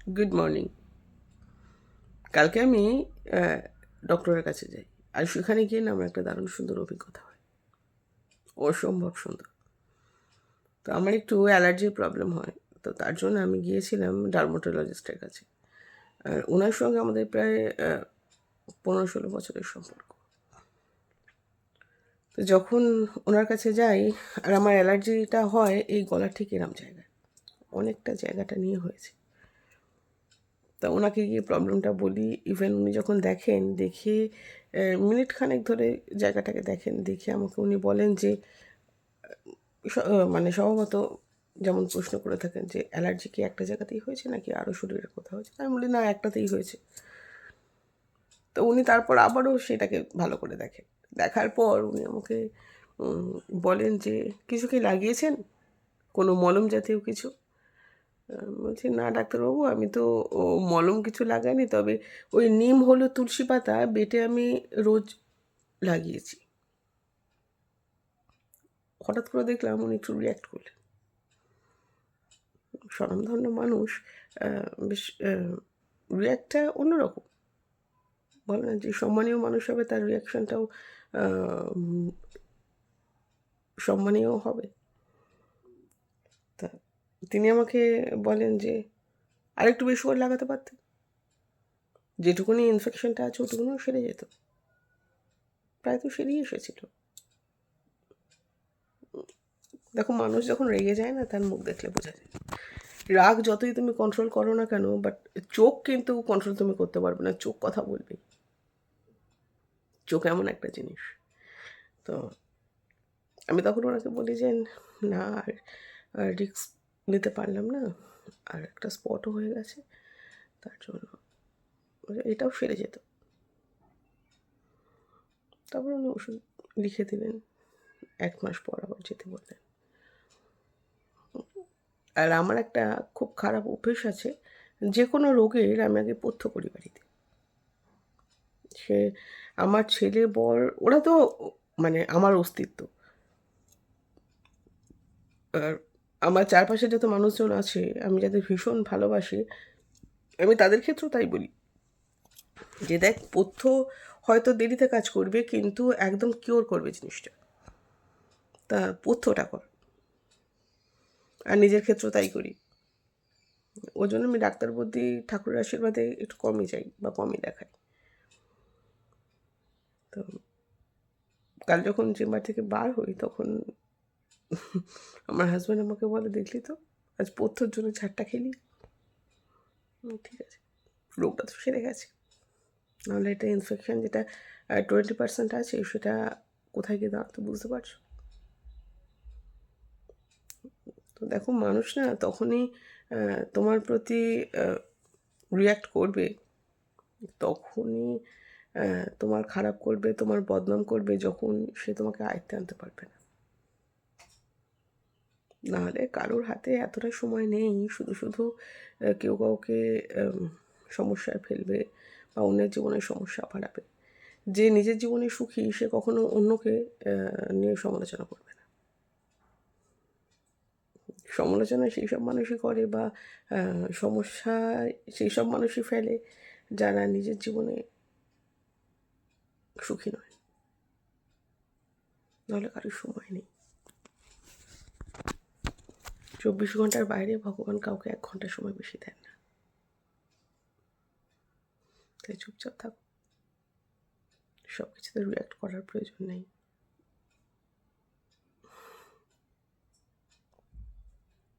Good morning. কালকে আমি ডক্টরের কাছে যাই, আর সেখানে গিয়ে না আমার একটা দারুণ সুন্দর অভিজ্ঞতা হয়, অসম্ভব সুন্দর। তো আমার একটু অ্যালার্জির প্রবলেম হয়, তো তার জন্য আমি গিয়েছিলাম ডার্মাটোলজিস্টের কাছে। আর ওনার সঙ্গে আমাদের প্রায় 15-16 বছরের সম্পর্ক। তো যখন ওনার কাছে যাই, আর আমার অ্যালার্জিটা হয় এই গলার ঠিক এরম জায়গায়, অনেকটা জায়গাটা নিয়ে হয়েছে। তা ওনাকে গিয়ে প্রবলেমটা বলি। ইভেন উনি যখন দেখেন, দেখে মিনিট খানেক ধরে জায়গাটাকে দেখেন, দেখে আমাকে উনি বলেন যে মানে স্বভাবত যেমন প্রশ্ন করে থাকেন যে অ্যালার্জি কি একটা জায়গাতেই হয়েছে নাকি আরও শরীরের কোথাও হয়েছে। আমি বলি না, একটাতেই হয়েছে। তো উনি তারপর আবারও সেটাকে ভালো করে দেখেন। দেখার পর উনি আমাকে বলেন যে কিছু কি লাগিয়েছেন, কোনো মলম জাতীয় কিছু? বলছি, না ডাক্তারবাবু, আমি তো মলম কিছু লাগাইনি, তবে ওই নিম হলুদ তুলসী পাতা বেটে আমি রোজ লাগিয়েছি। হঠাৎ করে দেখলাম উনি একটু রিয়্যাক্ট করলেন। স্বনামধন্য মানুষ, বেশ রিয়্যাক্টটা অন্যরকম। বলে না যে সম্মানীয় মানুষ হবে, তার রিয়াকশনটাও সম্মানীয় হবে। তা তিনি আমাকে বলেন যে আরেকটু বেশি করে লাগাতে পারতেন, যেটুকুনি ইনফেকশনটা আছে ওটুকুনিও সেরে যেত। প্রায় তো সেরেই এসেছিল। দেখো, মানুষ যখন রেগে যায় না, তার মুখ দেখলে বোঝা যায়। রাগ যতই তুমি কন্ট্রোল করো না কেন, বাট চোখ কিন্তু কন্ট্রোল তুমি করতে পারবে না, চোখ কথা বলবেই। চোখ এমন একটা জিনিস। তো আমি তখন ওনাকে বলি যে না, আর রিস্ক নিতে পারলাম না, আর একটা স্পটও হয়ে গেছে, তার জন্য এটাও সেরে যেত। তারপর উনি ওষুধ লিখে দিলেন, 1 মাস পর আবার যেতে বললেন। আর আমার একটা খুব খারাপ অভ্যেস আছে, যে কোনো রোগের আমি আগে পথ্য করি বাড়িতে। সে আমার ছেলে বর, ওরা তো মানে আমার অস্তিত্ব। আর আমার চারপাশে যত মানুষজন আছে, আমি যাদের ভীষণ ভালোবাসি, আমি তাদের ক্ষেত্রেও তাই বলি যে দেখ, পথ্য হয়তো দেরিতে কাজ করবে, কিন্তু একদম কিওর করবে জিনিসটা। তা পথ্যটা কর। আর নিজের ক্ষেত্রেও তাই করি। ওই জন্য আমি ডাক্তার বুদ্ধি ঠাকুরের আশীর্বাদে একটু কমই যাই বা কমই দেখাই। তো কাল যখন চেম্বার থেকে বার হই, তখন আমার হাজব্যান্ড আমাকে বলে, দেখলি তো আজ পথ্যর জন্য ছাড়টা খেলি। ঠিক আছে, রোগটা তো সেরে গেছে, নাহলে এটা ইনফেকশন যেটা 20% আছে, সেটা কোথায় গিয়ে দাঁড়াতো বুঝতে পারছো? তো দেখো, মানুষ না তখনই তোমার প্রতি রিয়্যাক্ট করবে, তখনই তোমার খারাপ করবে, তোমার বদনাম করবে, যখন সে তোমাকে আয়ত্তে আনতে পারবে না। নাহলে কারোর হাতে এতটা সময় নেই শুধু শুধু কেউ কাউকে সমস্যায় ফেলবে বা অন্যের জীবনের সমস্যা বাড়াবে। যে নিজের জীবনে সুখী, সে কখনো অন্যকে নিয়ে সমালোচনা করবে না। সমালোচনা সেই সব মানুষই করে বা সমস্যায় সেই সব মানুষই ফেলে যারা নিজের জীবনে সুখী নয়। নাহলে কারোর সময় নেই। 24 ঘন্টার বাইরে ভগবান কাউকে 1 ঘন্টা সময় বেশি দেন না। তাই চুপচাপ থাকো, সব কিছুতে রিয়্যাক্ট করার প্রয়োজন নেই।